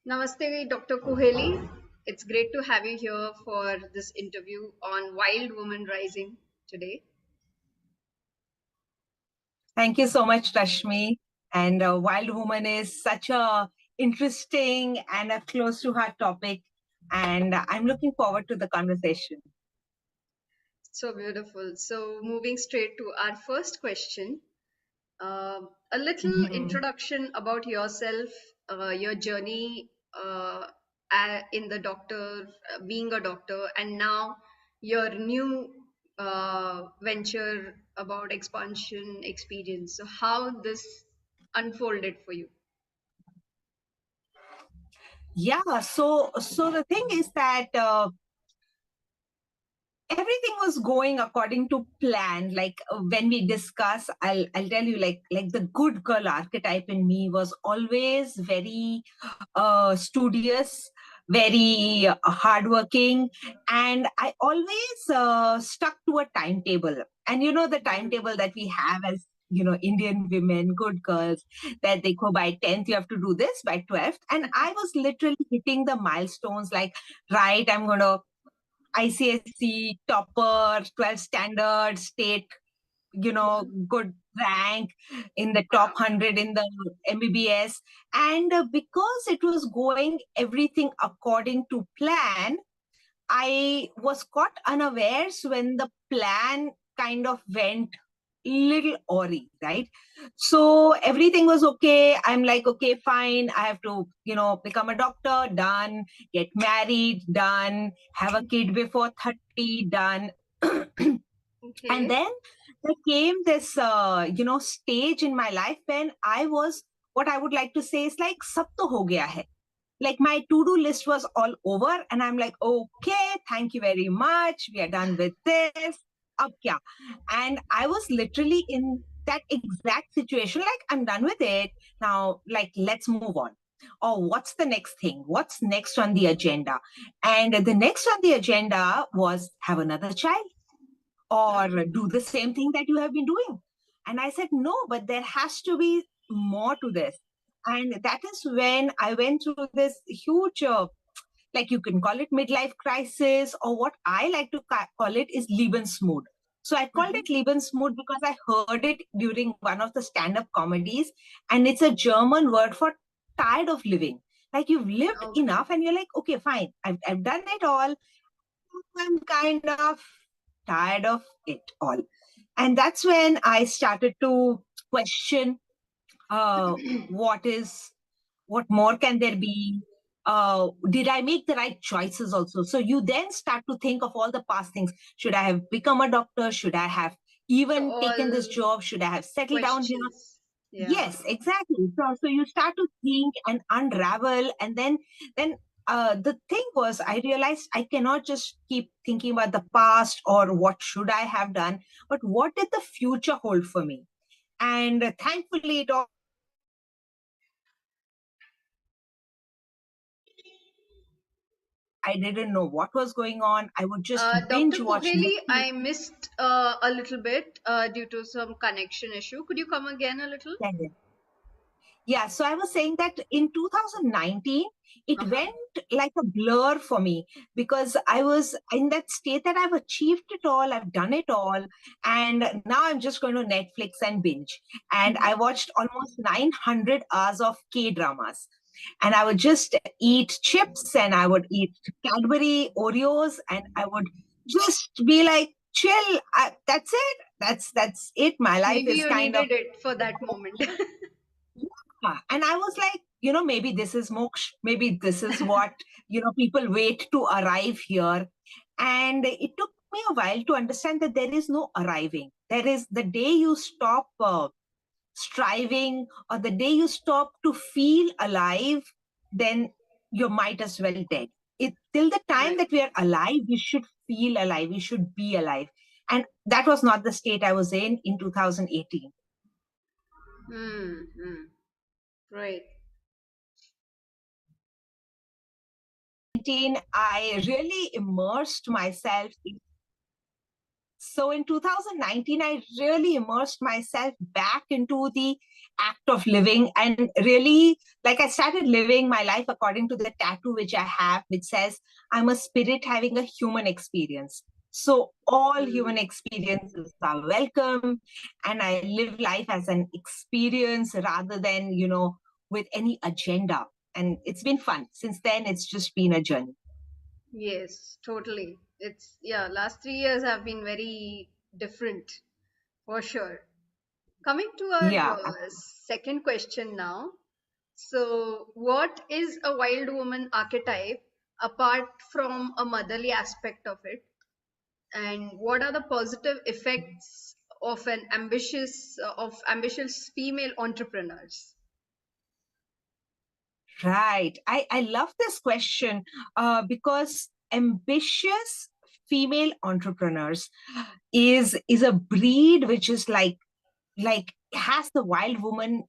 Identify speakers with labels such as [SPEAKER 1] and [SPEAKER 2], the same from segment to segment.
[SPEAKER 1] Namaste, Dr. Kuheli. It's great to have you here for this interview on Wild Woman Rising today.
[SPEAKER 2] Thank you so much, Rashmi. And Wild Woman is such a interesting and a close to heart topic. And I'm looking forward to the conversation.
[SPEAKER 1] So beautiful. So, moving straight to our first question, a little
[SPEAKER 2] Mhm.
[SPEAKER 1] introduction about yourself, your journey in the doctor, being a doctor, and now your new venture about expansion experience. So, how this unfolded for you?
[SPEAKER 2] Yeah, so the thing is that everything was going according to plan. Like when we discuss, I'll tell you, like the good girl archetype in me was always very studious, very hardworking, and I always stuck to a timetable. And you know the timetable that we have as Indian women, good girls, that they go by 10th, you have to do this by 12th. And I was literally hitting the milestones like, right, I'm going to ICSC topper, 12 standard, state, good rank in the top
[SPEAKER 1] Wow.
[SPEAKER 2] 100 in the MBBS. And because it was going everything according to plan, I was caught unawares when the plan kind of went little awry, right? So everything was okay. I'm like, okay, fine. I have to, become a doctor, done. Get married, done. Have a kid before 30, done. And
[SPEAKER 1] Okay.
[SPEAKER 2] then there came this, stage in my life when I was, what I would like to say is like, sab to ho gaya hai. Like my to-do list was all over and I'm like, okay, thank you very much. We are done with this. Ab kya? And I was literally in that exact situation. Like, I'm done with it. Now, like, let's move on. Oh, what's the next thing? What's next on the agenda? And the next on the agenda was have another child or do the same thing that you have been doing. And I said, no, but there has to be more to this. And that is when I went through this huge, like you can call it midlife crisis, or what I like to call it is Lebensmut. So I called it Lebensmut because I heard it during one of the stand up comedies. And it's a German word for tired of living. Like you've lived
[SPEAKER 1] Okay.
[SPEAKER 2] enough and you're like, okay, fine, I've done it all. I'm kind of tired of it all. And that's when I started to question what is, what more can there be? Did I make the right choices also? So you then start to think of all the past things. Should I have become a doctor? Should I have
[SPEAKER 1] So
[SPEAKER 2] even taken this
[SPEAKER 1] all
[SPEAKER 2] job? Should I have settled down here?
[SPEAKER 1] questions. Yeah.
[SPEAKER 2] Yes, exactly. So you start to think and unravel, and then the thing was, I realized I cannot just keep thinking about the past or what should I have done, but what did the future hold for me? And thankfully, it all. I didn't know what was going on. I would just
[SPEAKER 1] Dr.
[SPEAKER 2] binge watch
[SPEAKER 1] Kuheli,
[SPEAKER 2] Netflix.
[SPEAKER 1] I missed a little bit due to some connection issue. Could you come again a little?
[SPEAKER 2] Yeah, so I was saying that in 2019, it
[SPEAKER 1] Uh-huh.
[SPEAKER 2] went like a blur for me because I was in that state that I've achieved it all, I've done it all, and now I'm just going to Netflix and binge. And I watched almost 900 hours of K dramas. And I would just eat chips and I would eat Cadbury Oreos and I would just be like, chill. That's it. That's it. My life
[SPEAKER 1] Maybe
[SPEAKER 2] is
[SPEAKER 1] you
[SPEAKER 2] kind of.
[SPEAKER 1] needed it for that moment.
[SPEAKER 2] And I was like, maybe this is moksha. Maybe this is what, people wait to arrive here. And it took me a while to understand that there is no arriving. There is the day you stop striving or the day you stop to feel alive, then you might as well dead. Till the time
[SPEAKER 1] Right.
[SPEAKER 2] that we are alive, we should feel alive. We should be alive. And that was not the state I was in 2018.
[SPEAKER 1] Hmm. Right.
[SPEAKER 2] I really immersed myself. So in 2019, I really immersed myself back into the act of living. And really, like, I started living my life according to the tattoo which I have, which says, I'm a spirit having a human experience. So all human
[SPEAKER 1] Mm.
[SPEAKER 2] experiences are welcome. And I live life as an experience rather than, with any agenda. And it's been fun. Since then, it's just been a journey.
[SPEAKER 1] Yes, totally. It's, yeah, last 3 years have been very different for sure. Coming to our
[SPEAKER 2] Yeah.
[SPEAKER 1] second question now. So, what is a wild woman archetype apart from a motherly aspect of it? And what are the positive effects of an ambitious female entrepreneurs?
[SPEAKER 2] Right. I love this question because ambitious female entrepreneurs is a breed which is like has the wild woman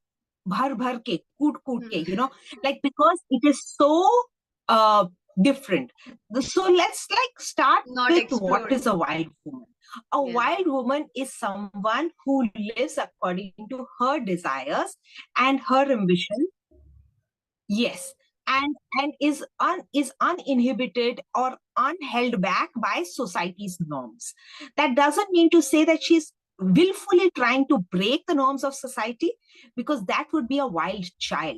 [SPEAKER 2] bhar bhar ke, koot
[SPEAKER 1] Hmm.
[SPEAKER 2] ke, like, because it is so uh, different. So let's like start
[SPEAKER 1] Not
[SPEAKER 2] with what
[SPEAKER 1] explored.
[SPEAKER 2] is a wild woman. A
[SPEAKER 1] Yeah.
[SPEAKER 2] wild woman is someone who lives according to her desires and her ambition. Yes, and is uninhibited or unheld back by society's norms. That doesn't mean to say that she's willfully trying to break the norms of society, because that would be a wild child.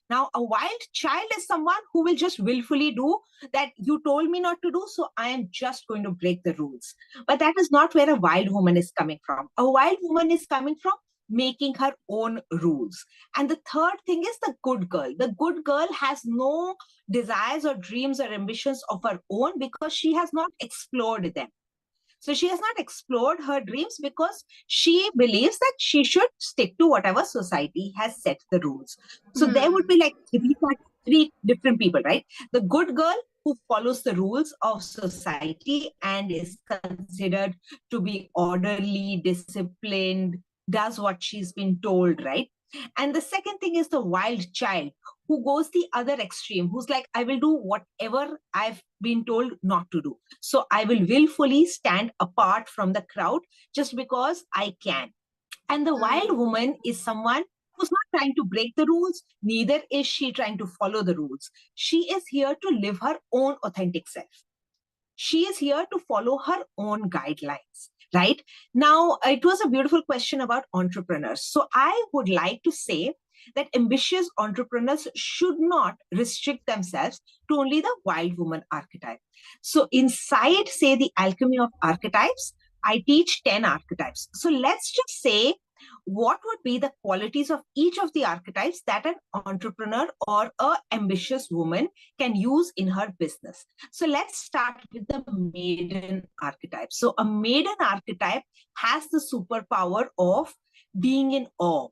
[SPEAKER 2] Now, a wild child is someone who will just willfully do that. You told me not to do, so I am just going to break the rules. But that is not where a wild woman is coming from. A wild woman is coming from making her own rules. And the third thing is the good girl. The good girl has no desires or dreams or ambitions of her own because she has not explored them. So she has not explored her dreams because she believes that she should stick to whatever society has set the rules. So there would
[SPEAKER 1] Hmm.
[SPEAKER 2] be like three different people, right? The good girl who follows the rules of society and is considered to be orderly, disciplined, does what she's been told, right? And the second thing is the wild child who goes the other extreme, who's like, I will do whatever I've been told not to do. So I will willfully stand apart from the crowd just because I can. And the wild
[SPEAKER 1] Hmm.
[SPEAKER 2] woman is someone who's not trying to break the rules, neither is she trying to follow the rules. She is here to live her own authentic self. She is here to follow her own guidelines. Right now, it was a beautiful question about entrepreneurs. So, I would like to say that ambitious entrepreneurs should not restrict themselves to only the wild woman archetype. So, inside, say, the alchemy of archetypes, I teach 10 archetypes. So, let's just say what would be the qualities of each of the archetypes that an entrepreneur or a ambitious woman can use in her business. So let's start with the maiden archetype. So a maiden archetype has the superpower of being in awe.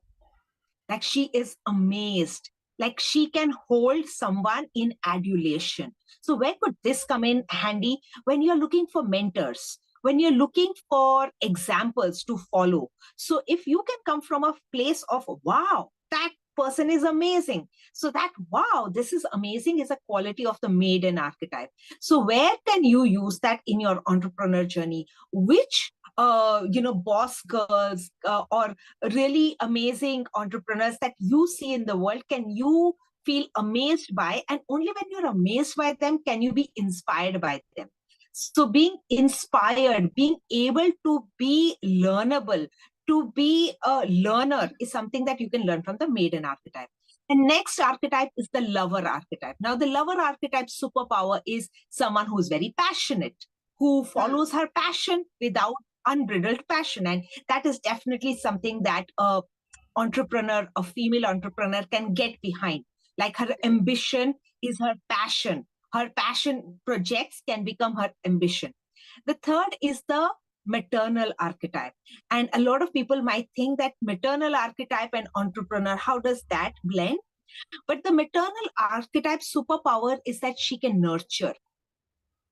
[SPEAKER 2] Like, she is amazed. Like, she can hold someone in adulation. So where could this come in handy? When you're looking for mentors, when you're looking for examples to follow. So if you can come from a place of, wow, that person is amazing. So that, wow, this is amazing, is a quality of the maiden archetype. So where can you use that in your entrepreneur journey? Which boss girls or really amazing entrepreneurs that you see in the world can you feel amazed by? And only when you're amazed by them can you be inspired by them. So being inspired, being able to be learnable, to be a learner is something that you can learn from the maiden archetype. The next archetype is the lover archetype. Now, the lover archetype superpower is someone who's very passionate, who follows
[SPEAKER 1] Hmm.
[SPEAKER 2] her passion without unbridled passion. And that is definitely something that a entrepreneur, a female entrepreneur, can get behind. Like, her ambition is her passion. Her passion projects can become her ambition. The third is the maternal archetype. And a lot of people might think that maternal archetype and entrepreneur, how does that blend? But the maternal archetype superpower is that she can nurture.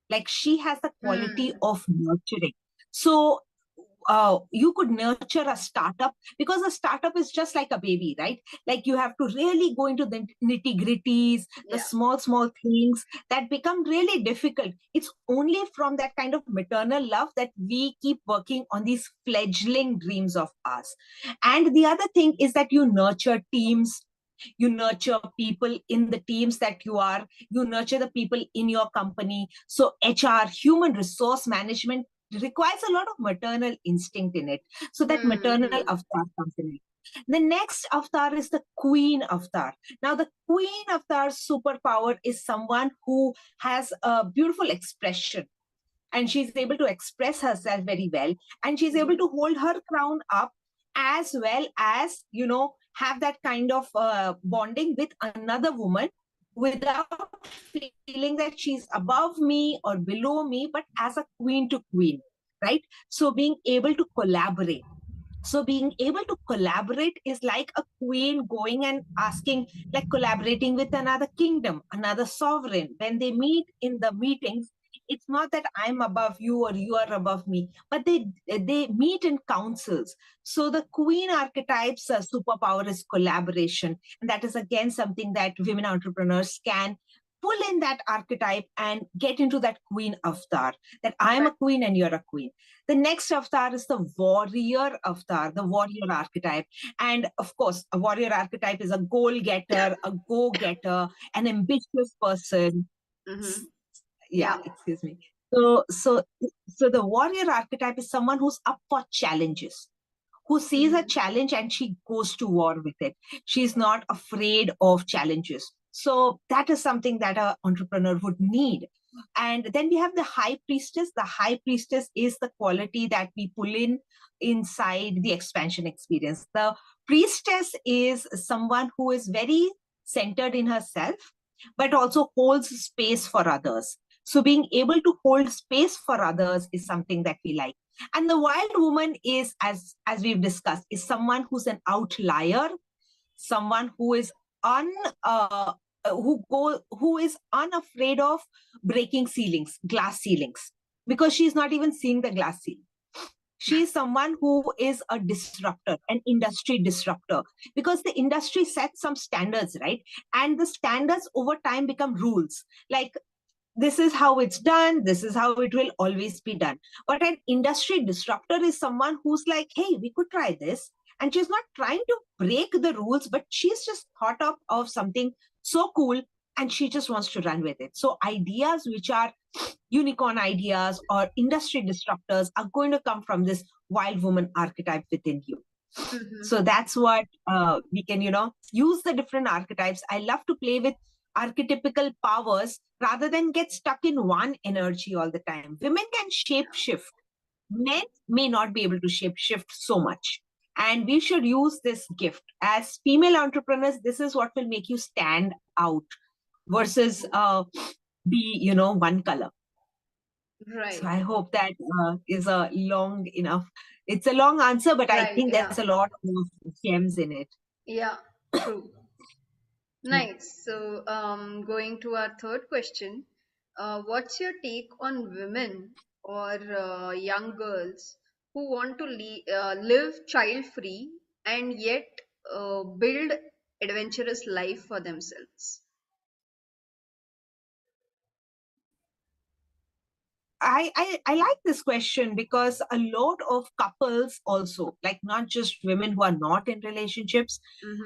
[SPEAKER 2] Like, she has the quality
[SPEAKER 1] Hmm.
[SPEAKER 2] of nurturing. So you could nurture a startup, because a startup is just like a baby, right? Like you have to really go into the nitty gritties, the small things that become really difficult. It's only from that kind of maternal love that we keep working on these fledgling dreams of ours. And the other thing is that you nurture teams, you nurture people in the teams that you nurture the people in your company. So HR, human resource management, requires a lot of maternal instinct in it. So that maternal avatar comes in it. The next avatar is the queen avatar. Now, the queen avatar's superpower is someone who has a beautiful expression, and she's able to express herself very well, and she's able to hold her crown up, as well as, have that kind of bonding with another woman without feeling that she's above me or below me, but as a queen to queen, right? So being able to collaborate. So being able to collaborate is like a queen going and asking, like collaborating with another kingdom, another sovereign. When they meet in the meetings, it's not that I'm above you or you are above me, but they meet in councils. So the queen archetype's superpower is collaboration, and that is again something that women entrepreneurs can pull in that archetype and get into that queen avatar. That I'm a queen and you're a queen. The next avatar is the warrior avatar, the warrior archetype. And of course, a warrior archetype is a goal getter, a go getter, an ambitious person. Yeah, excuse me. So the warrior archetype is someone who's up for challenges, who sees a challenge and she goes to war with it. She's not afraid of challenges. So that is something that an entrepreneur would need. And then we have the high priestess. The high priestess is the quality that we pull in inside the expansion experience. The priestess is someone who is very centered in herself, but also holds space for others. So being able to hold space for others is something that we like. And the wild woman is, as we've discussed, is someone who's an outlier, someone who is who is unafraid of breaking ceilings, glass ceilings, because she's not even seeing the glass ceiling. She's someone who is a disruptor, an industry disruptor, because the industry sets some standards, right? And the standards over time become rules. Like, this is how it's done, this is how it will always be done. But an industry disruptor is someone who's like, hey, we could try this. And she's not trying to break the rules, but she's just thought up of something so cool and she just wants to run with it. So ideas which are unicorn ideas or industry disruptors are going to come from this wild woman archetype within you. So that's what we can, use the different archetypes. I love to play with archetypical powers rather than get stuck in one energy all the time. Women can shape shift. Men may not be able to shape shift so much. And we should use this gift. As female entrepreneurs, this is what will make you stand out versus be, one color.
[SPEAKER 1] Right.
[SPEAKER 2] So I hope that is a long enough. It's a long answer, but I think there's a lot of gems in it.
[SPEAKER 1] Yeah, true. Nice. So, going to our third question, what's your take on women or young girls who want to live child-free and yet build adventurous life for themselves?
[SPEAKER 2] I like this question because a lot of couples also, like not just women who are not in relationships,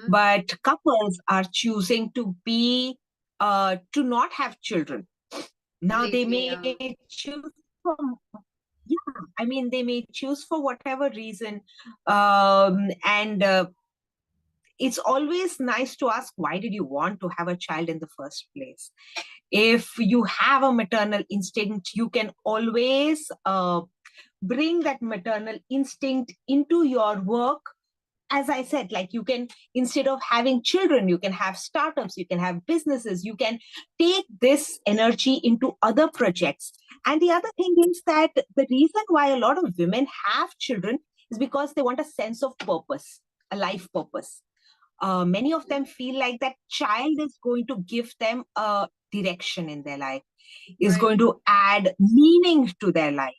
[SPEAKER 2] but couples are choosing to to not have children. Now they may choose they may choose for whatever reason. And it's always nice to ask, why did you want to have a child in the first place? If you have a maternal instinct, you can always bring that maternal instinct into your work. As I said, like, you can, instead of having children, you can have startups, you can have businesses, you can take this energy into other projects. And the other thing is that the reason why a lot of women have children is because they want a sense of purpose, a life purpose. Many of them feel like that child is going to give them a direction in their life, is going to add meaning to their life.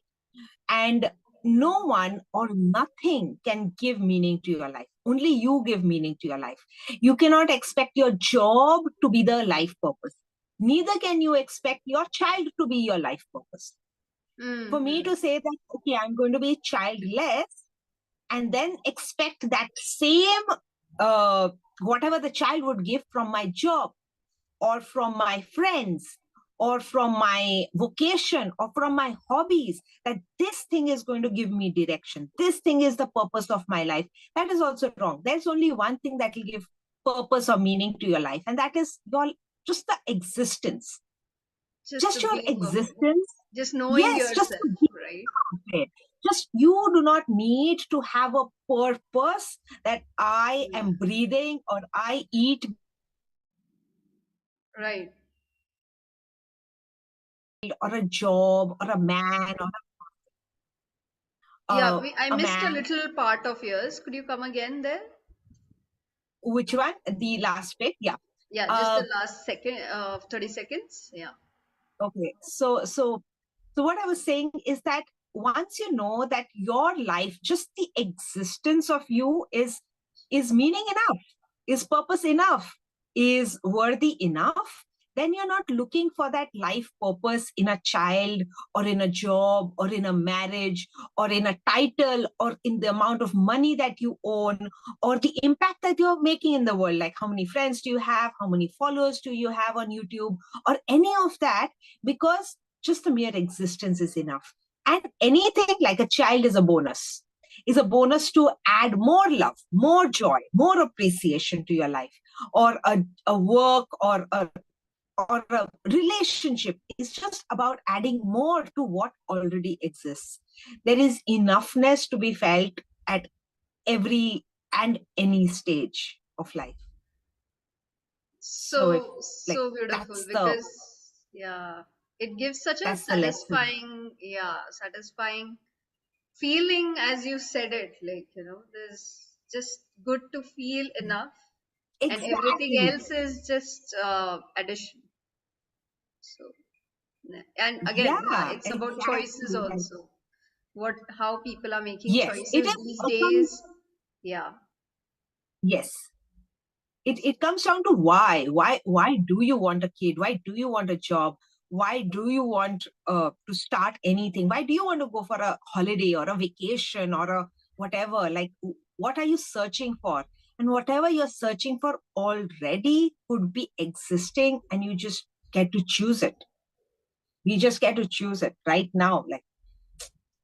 [SPEAKER 2] And no one or nothing can give meaning to your life. Only you give meaning to your life. You cannot expect your job to be the life purpose. Neither can you expect your child to be your life purpose. For me
[SPEAKER 1] Mm-hmm.
[SPEAKER 2] to say that, okay, I'm going to be childless and then expect that same, whatever the child would give from my job or from my friends or from my vocation or from my hobbies, that this thing is going to give me direction, this thing is the purpose of my life, that is also wrong. There's only one thing that will give purpose or meaning to your life, and that is your just the existence,
[SPEAKER 1] Just
[SPEAKER 2] just
[SPEAKER 1] the
[SPEAKER 2] your
[SPEAKER 1] being of it.
[SPEAKER 2] existence.
[SPEAKER 1] Just knowing
[SPEAKER 2] Yes, just
[SPEAKER 1] yourself,
[SPEAKER 2] to be
[SPEAKER 1] right?
[SPEAKER 2] it. Just you do not need to have a purpose that I
[SPEAKER 1] Yeah.
[SPEAKER 2] am breathing or I eat
[SPEAKER 1] Right.
[SPEAKER 2] or a job or a man or
[SPEAKER 1] Yeah, I
[SPEAKER 2] a
[SPEAKER 1] missed a
[SPEAKER 2] man.
[SPEAKER 1] little part of yours. Could you come again there?
[SPEAKER 2] Which one? The last bit? Yeah.
[SPEAKER 1] Yeah, just
[SPEAKER 2] Uh,
[SPEAKER 1] the last second, 30 seconds. Yeah.
[SPEAKER 2] okay. So what I was saying is that once you know that your life, just the existence of you is meaning enough, is purpose enough, is worthy enough, then you're not looking for that life purpose in a child or in a job or in a marriage or in a title or in the amount of money that you own or the impact that you're making in the world. Like how many friends do you have? How many followers do you have on YouTube or any of that? Because just the mere existence is enough. And anything like a child is a bonus to add more love, more joy, more appreciation to your life, or a work or a relationship is just about adding more to what already exists. There is enoughness to be felt at every and any stage of life. So if like
[SPEAKER 1] So beautiful
[SPEAKER 2] that's the
[SPEAKER 1] because, yeah, it gives such a
[SPEAKER 2] that's the lesson.
[SPEAKER 1] satisfying feeling as you said it. Like, there's just good to feel enough, and everything
[SPEAKER 2] Exactly.
[SPEAKER 1] else is just addition. So, and again,
[SPEAKER 2] Yeah,
[SPEAKER 1] it's about choices
[SPEAKER 2] exactly. Like,
[SPEAKER 1] also. How people are making
[SPEAKER 2] yes, it
[SPEAKER 1] choices
[SPEAKER 2] is
[SPEAKER 1] these
[SPEAKER 2] from
[SPEAKER 1] days. Yeah,
[SPEAKER 2] yes. It comes down to why. Why do you want a kid? Why do you want a job? Why do you want to start anything? Why do you want to go for a holiday or a vacation or a whatever? Like what are you searching for? And whatever you're searching for already could be existing and you just get to choose it. We just get to choose it right now. Like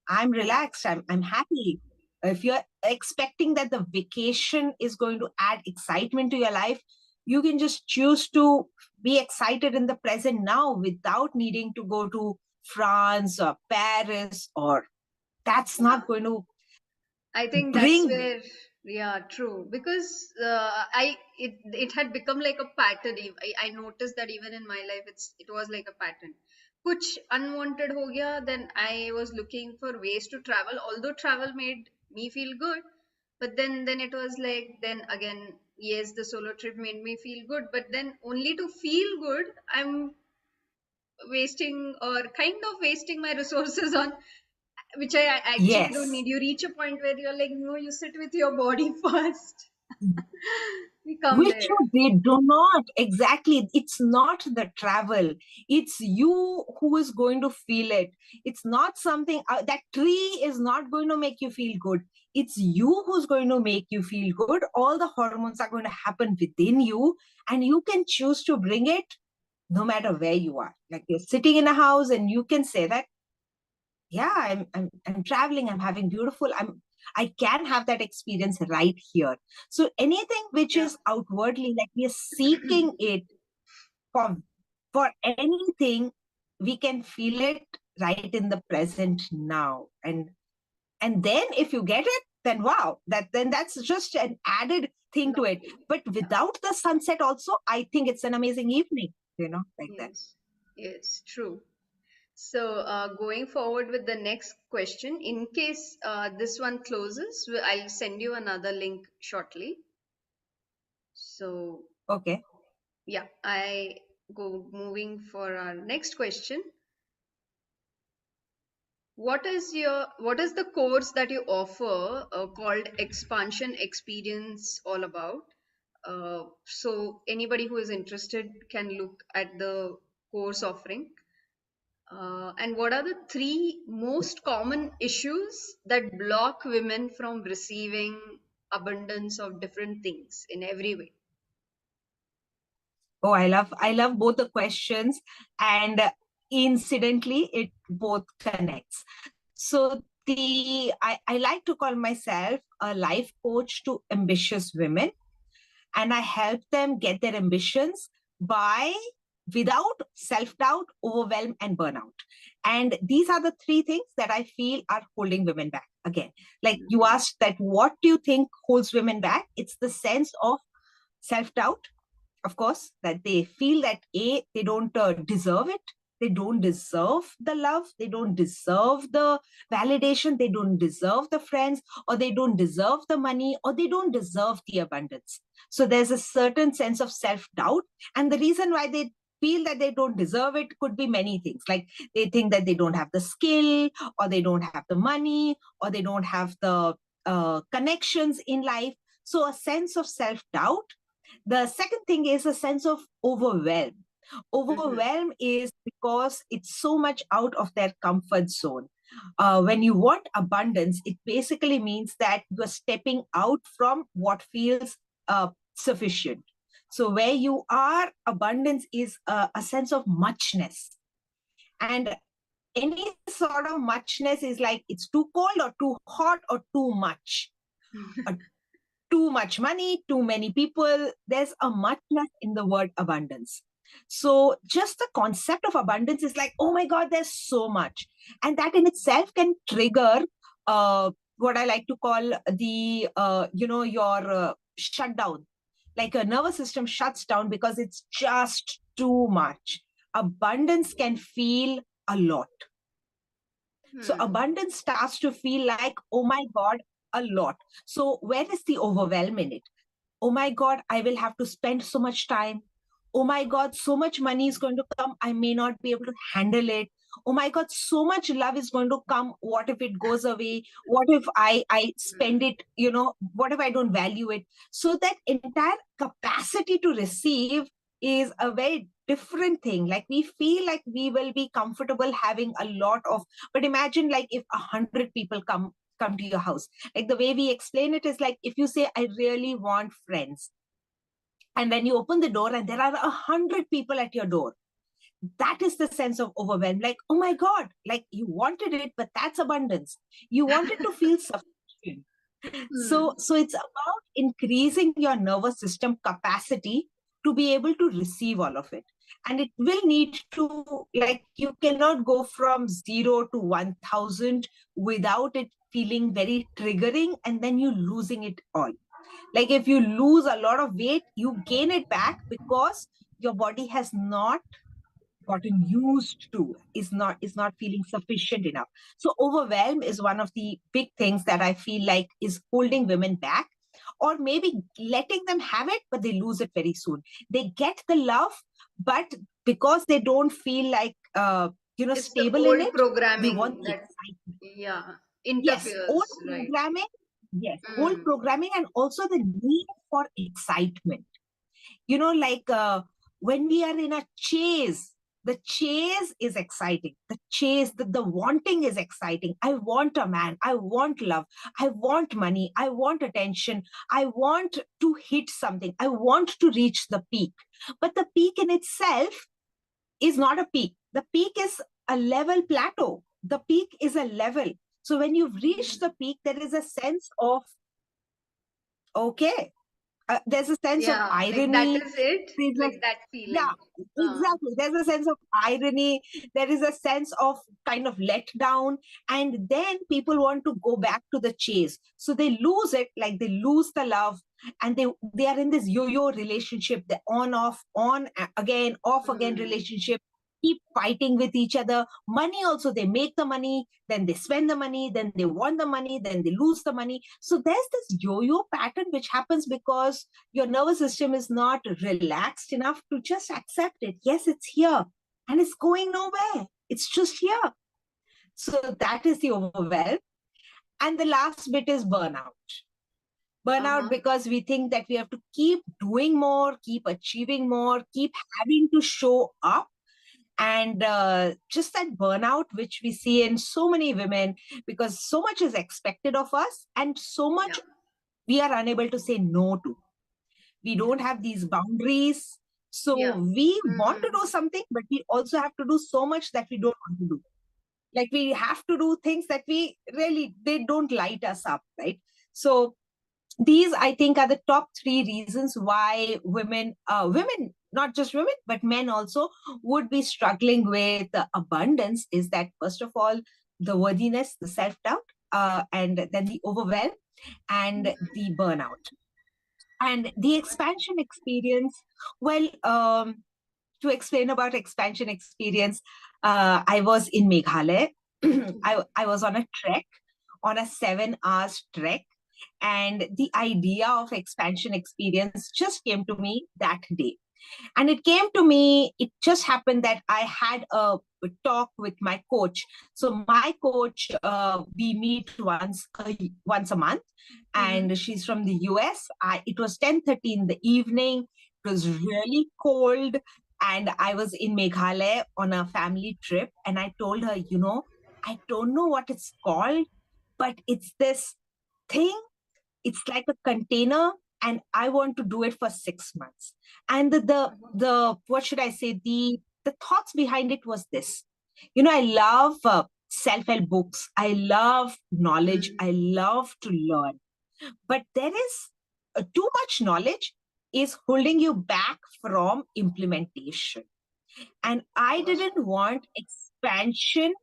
[SPEAKER 2] I'm relaxed. I'm happy. If you're expecting that the vacation is going to add excitement to your life, you can just choose to be excited in the present now without needing to go to France or Paris, or that's
[SPEAKER 1] yeah.
[SPEAKER 2] not going to
[SPEAKER 1] I think that's
[SPEAKER 2] bring.
[SPEAKER 1] where, yeah, true. Because it had become like a pattern. I noticed that even in my life, it was like a pattern. Kuch unwanted ho gaya, then I was looking for ways to travel. Although travel made me feel good, but then it was like, then again, yes, the solo trip made me feel good, but then only to feel good, I'm wasting or kind of wasting my resources on which I actually don't
[SPEAKER 2] Yes.
[SPEAKER 1] need. You reach a point where you're like, no, you sit with your body first. We come
[SPEAKER 2] Which
[SPEAKER 1] there.
[SPEAKER 2] you did, do not. Exactly. It's not the travel. It's you who is going to feel it. It's not something, that tree is not going to make you feel good. It's you who's going to make you feel good. All the hormones are going to happen within you, and you can choose to bring it no matter where you are. Like you're sitting in a house and you can say that, yeah, I'm traveling, I'm having beautiful, I can have that experience right here. So anything which
[SPEAKER 1] Yeah.
[SPEAKER 2] is outwardly, like we are seeking it for for anything, we can feel it right in the present now. And then if you get it, then wow, then that's just an added thing to it.
[SPEAKER 1] Lovely.
[SPEAKER 2] But
[SPEAKER 1] Yeah.
[SPEAKER 2] without the sunset also, I think it's an amazing evening, like that.
[SPEAKER 1] Yes. Yes. True. So, going forward with the next question, in case this one closes, I'll send you another link shortly. So,
[SPEAKER 2] Okay.
[SPEAKER 1] yeah, I go moving for our next question. What is the course that you offer called Expansion Experience all about? So anybody who is interested can look at the course offering. And what are the three most common issues that block women from receiving abundance of different things in every way?
[SPEAKER 2] Oh, I love both the questions, and incidentally, it both connects. So I like to call myself a life coach to ambitious women, and I help them get their ambitions by without self-doubt, overwhelm, and burnout. And these are the three things that I feel are holding women back. Again, like you
[SPEAKER 1] Mhm.
[SPEAKER 2] asked that what do you think holds women back? It's the sense of self-doubt, of course, that they feel that they don't deserve it, they don't deserve the love, they don't deserve the validation, they don't deserve the friends, or they don't deserve the money, or they don't deserve the abundance. So there's a certain sense of self doubt, and the reason why they feel that they don't deserve it could be many things, like they think that they don't have the skill, or they don't have the money, or they don't have the connections in life. So a sense of self doubt. The second thing is a sense of overwhelm.
[SPEAKER 1] Mhm.
[SPEAKER 2] Overwhelm is because it's so much out of their comfort zone. When you want abundance, it basically means that you're stepping out from what feels sufficient. So, where you are, abundance is a sense of muchness. And any sort of muchness is like it's too cold or too hot or too much. A too much money, too many people. There's a muchness in the word abundance. So just the concept of abundance is like, oh my God, there's so much. And that in itself can trigger what I like to call your shutdown. Like a nervous system shuts down because it's just too much. Abundance can feel a lot. So
[SPEAKER 1] Hmm.
[SPEAKER 2] abundance starts to feel like, oh my God, a lot. So where is the overwhelm in it? Oh my God, I will have to spend so much time. Oh my God, so much money is going to come. I may not be able to handle it. Oh my God, so much love is going to come. What if it goes away? What if I spend
[SPEAKER 1] Hmm.
[SPEAKER 2] it, what if I don't value it? So that entire capacity to receive is a very different thing. Like we feel like we will be comfortable having a lot of, but imagine like if 100 people come to your house. Like the way we explain it is like if you say, I really want friends. And when you open the door and there are 100 people at your door, that is the sense of overwhelm. Like, oh my God, like you wanted it, but that's abundance. You wanted to feel sufficient. So,
[SPEAKER 1] Hmm.
[SPEAKER 2] so it's about increasing your nervous system capacity to be able to receive all of it. And it will need to, like, you cannot go from 0 to 1,000 without it feeling very triggering and then you losing it all. Like if you lose a lot of weight, you gain it back because your body has not gotten used to, is not feeling sufficient enough. So overwhelm is one of the big things that I feel like is holding women back, or maybe letting them have it but they lose it very soon. They get the love, but because they don't feel like
[SPEAKER 1] It's the
[SPEAKER 2] stable in
[SPEAKER 1] old
[SPEAKER 2] it, they want
[SPEAKER 1] programming
[SPEAKER 2] the
[SPEAKER 1] that,
[SPEAKER 2] excitement.
[SPEAKER 1] yeah,
[SPEAKER 2] Yes, old
[SPEAKER 1] interferes, right?
[SPEAKER 2] programming. Yes, old
[SPEAKER 1] Hmm.
[SPEAKER 2] programming, and also the need for excitement. Like when we are in a chase, the chase is exciting. The chase, the wanting is exciting. I want a man, I want love, I want money, I want attention, I want to hit something, I want to reach the peak. But the peak in itself is not a peak. The peak is a level plateau. The peak is a level. So when you've reached the peak, there is a sense of, okay, there's a sense of
[SPEAKER 1] Yeah, like that
[SPEAKER 2] irony.
[SPEAKER 1] is it,
[SPEAKER 2] There's a,
[SPEAKER 1] like that
[SPEAKER 2] yeah,
[SPEAKER 1] feeling.
[SPEAKER 2] exactly. There's a sense of irony. There is a sense of kind of letdown. And then people want to go back to the chase. So they lose it, like they lose the love. And they are in this yo-yo relationship, the again, off again
[SPEAKER 1] Hmm.
[SPEAKER 2] relationship, keep fighting with each other. Money also, they make the money, then they spend the money, then they want the money, then they lose the money. So there's this yo-yo pattern which happens because your nervous system is not relaxed enough to just accept it. Yes, it's here and it's going nowhere. It's just here. So that is the overwhelm. And the last bit is burnout. Burnout because we think that we have to keep doing more, keep achieving more, keep having to show up. And just that burnout, which we see in so many women, because so much is expected of us and so much
[SPEAKER 1] Yeah.
[SPEAKER 2] we are unable to say no to. We don't
[SPEAKER 1] Yes.
[SPEAKER 2] have these boundaries. So
[SPEAKER 1] Yeah.
[SPEAKER 2] we want to
[SPEAKER 1] Mm-hmm.
[SPEAKER 2] do something, but we also have to do so much that we don't want to do. Like we have to do things that we really, they don't light us up, right? So these, I think, are the top three reasons why women, not just women, but men also would be struggling with abundance. Is that, first of all, the worthiness, the self-doubt, and then the overwhelm and the burnout. And the expansion experience, well, to explain about expansion experience, I was in Meghalaya. I was on a trek, on a 7 hours trek. And the idea of expansion experience just came to me that day. And it came to me, it just happened that I had a talk with my coach. So my coach, we meet once a month,
[SPEAKER 1] Mm-hmm.
[SPEAKER 2] and she's from the US. It was 10:30 in the evening. It was really cold, and I was in Meghalaya on a family trip. And I told her, I don't know what it's called, but it's this thing, it's like a container, and I want to do it for 6 months. And the what should I say, the thoughts behind it was this. I love self-help books, I love knowledge,
[SPEAKER 1] Mm-hmm.
[SPEAKER 2] I love to learn, but there is too much knowledge is holding you back from implementation. And I didn't want expansion.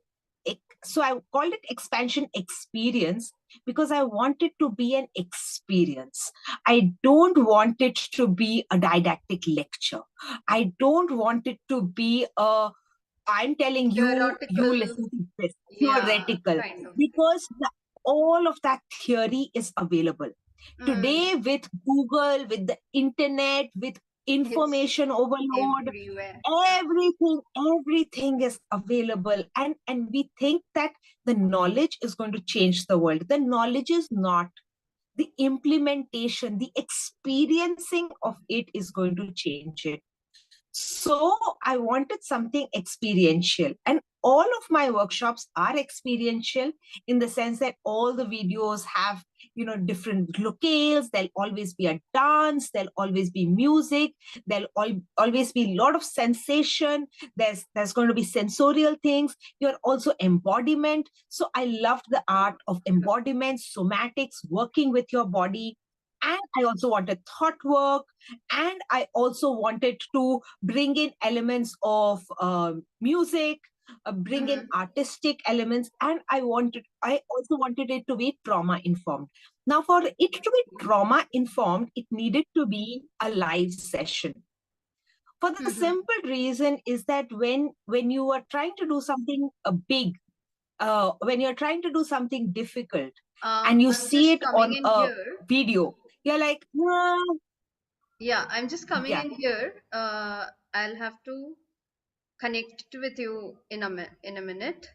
[SPEAKER 2] So I called it expansion experience because I want it to be an experience. I don't want it to be a didactic lecture. I don't want it to be I'm telling you, you
[SPEAKER 1] Theoretical.
[SPEAKER 2] listen to this,
[SPEAKER 1] Yeah.
[SPEAKER 2] theoretical,
[SPEAKER 1] Kind of.
[SPEAKER 2] because all of that theory is available.
[SPEAKER 1] Mm.
[SPEAKER 2] Today, with Google, with the internet, with
[SPEAKER 1] It's
[SPEAKER 2] information overload,
[SPEAKER 1] everywhere. Yeah.
[SPEAKER 2] everything is available. And we think that the knowledge is going to change the world. The knowledge is not. The implementation, the experiencing of it is going to change it. So I wanted something experiential. And all of my workshops are experiential in the sense that all the videos have, different locales. There'll always be a dance. There'll always be music. Always be a lot of sensation. There's going to be sensorial things. You're also embodiment. So I loved the art of embodiment, somatics, working with your body. And I also wanted thought work. And I also wanted to bring in elements of music, bring in
[SPEAKER 1] Mm-hmm.
[SPEAKER 2] artistic elements, and I also wanted it to be trauma informed. Now, for it to be trauma informed, it needed to be a live session. For the
[SPEAKER 1] Mm-hmm.
[SPEAKER 2] simple reason is that when you are trying to do something big, when you're trying to do something difficult, and you
[SPEAKER 1] I'm
[SPEAKER 2] see
[SPEAKER 1] just
[SPEAKER 2] it
[SPEAKER 1] coming
[SPEAKER 2] on
[SPEAKER 1] in
[SPEAKER 2] a
[SPEAKER 1] here.
[SPEAKER 2] video, you're like,
[SPEAKER 1] Yeah, I'm just coming
[SPEAKER 2] yeah,
[SPEAKER 1] in here. I'll have to connect with you in a minute.